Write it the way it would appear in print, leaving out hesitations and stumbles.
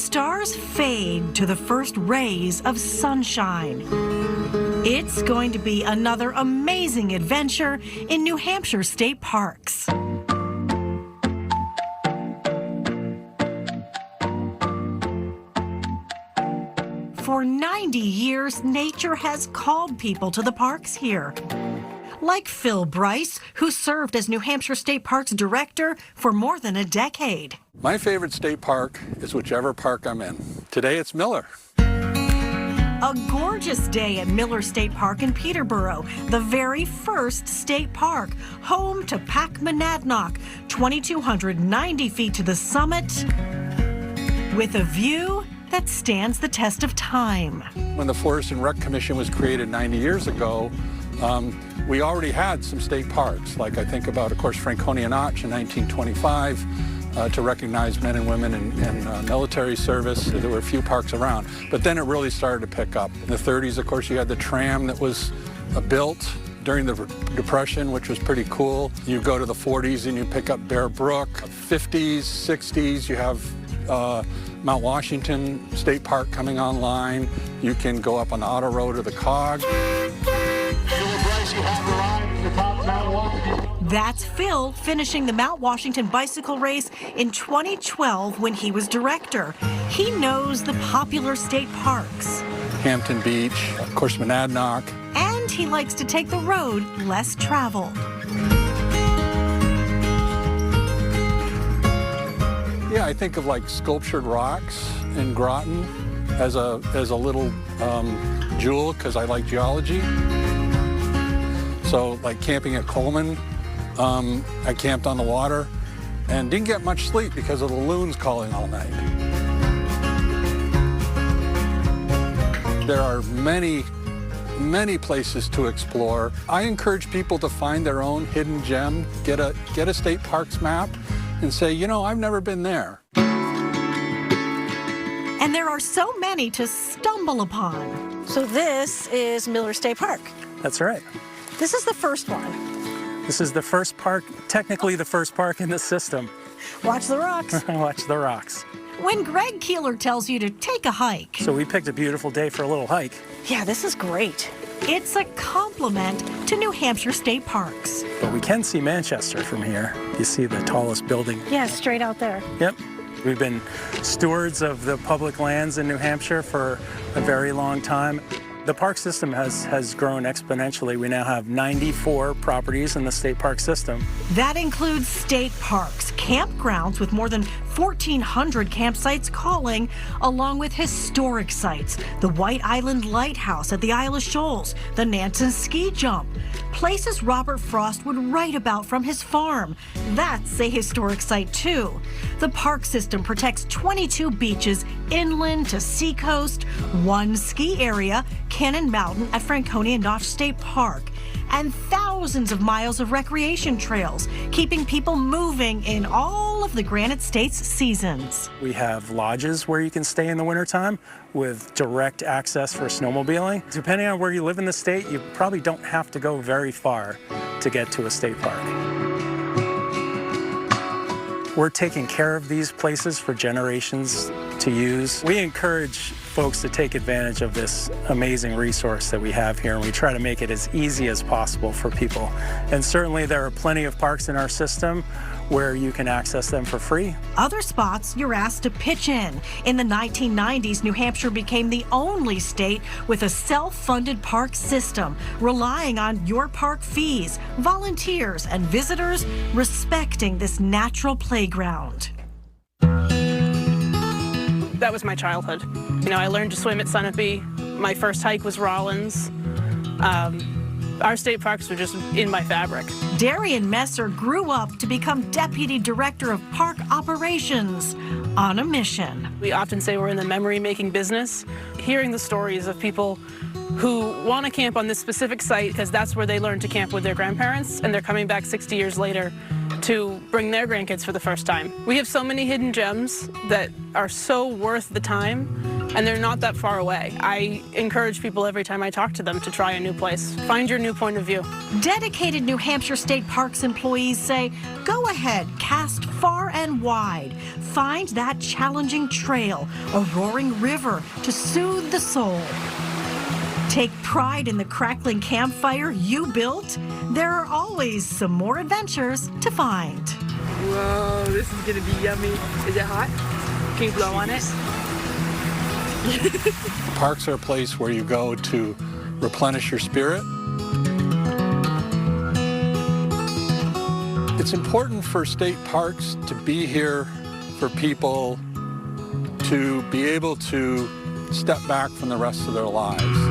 stars fade to the first rays of sunshine. It's going to be another amazing adventure in New Hampshire state parks. For 90 years, nature has called people to the parks here. Like Phil Bryce, who served as New Hampshire State Parks Director for more than a decade. My favorite state park is whichever park I'm in. Today it's Miller. A gorgeous day at Miller State Park in Peterborough, the very first state park, home to Packmonadnock, 2,290 feet to the summit, with a view that stands the test of time. When the Forest and Rec Commission was created 90 years ago, we already had some state parks, like I think about, of course, Franconia Notch in 1925 to recognize men and women in military service. There were a few parks around, but then it really started to pick up. In the 30s, of course, you had the tram that was built during the Depression, which was pretty cool. You go to the 40s and you pick up Bear Brook. 50s, 60s, you have Mount Washington State Park coming online. You can go up on the Auto Road to the Cog. That's Phil finishing the Mount Washington bicycle race in 2012 when he was director. He knows the popular state parks. Hampton Beach, of course, Monadnock. And he likes to take the road less traveled. Yeah, I think of like sculptured rocks in Groton as a little jewel, because I like geology. So like camping at Coleman, I camped on the water and didn't get much sleep because of the loons calling all night. There are many places to explore. I encourage people to find their own hidden gem, get a state parks map, and say, you know, I've never been there. And there are so many to stumble upon. So this is Miller State Park. That's right. This is the first one. This is the first park, technically the first park in the system. Watch the rocks. Watch the rocks. When Greg Keeler tells you to take a hike. So we picked a beautiful day for a little hike. Yeah, this is great. It's a compliment to New Hampshire state parks. But we can see Manchester from here. You see the tallest building. Yeah, straight out there. Yep. We've been stewards of the public lands in New Hampshire for a very long time. The park system has grown exponentially. We now have 94 properties in the state park system. That includes state parks, campgrounds with more than 1,400 campsites calling, along with historic sites, the White Island Lighthouse at the Isle of Shoals, the Nansen Ski Jump, places Robert Frost would write about from his farm. That's a historic site too. The park system protects 22 beaches inland to seacoast, one ski area, Cannon Mountain at Franconia Notch State Park, and thousands of miles of recreation trails, keeping people moving in all of the Granite State's seasons. We have lodges where you can stay in the wintertime with direct access for snowmobiling. Depending on where you live in the state, you probably don't have to go very far to get to a state park. We're taking care of these places for generations to use. We encourage folks to take advantage of this amazing resource that we have here, and we try to make it as easy as possible for people. And certainly there are plenty of parks in our system where you can access them for free. Other spots you're asked to pitch in. In the 1990s, New Hampshire became the only state with a self-funded park system, relying on your park fees, volunteers, and visitors respecting this natural playground. That was my childhood. You know, I learned to swim at Sunapee. My first hike was Rollins. Our state parks were just in my fabric. Darian Messer grew up to become Deputy Director of Park Operations on a mission. We often say we're in the memory-making business. Hearing the stories of people who want to camp on this specific site because that's where they learned to camp with their grandparents, and they're coming back 60 years later to bring their grandkids for the first time. We have so many hidden gems that are so worth the time and they're not that far away. I encourage people every time I talk to them to try a new place. Find your new point of view. Dedicated New Hampshire State Parks employees say, go ahead, cast far and wide. Find that challenging trail, a roaring river to soothe the soul. Take pride in the crackling campfire you built. There are always some more adventures to find. Whoa, this is gonna be yummy. Is it hot? Can you blow on it? Parks are a place where you go to replenish your spirit. It's important for state parks to be here for people to be able to step back from the rest of their lives.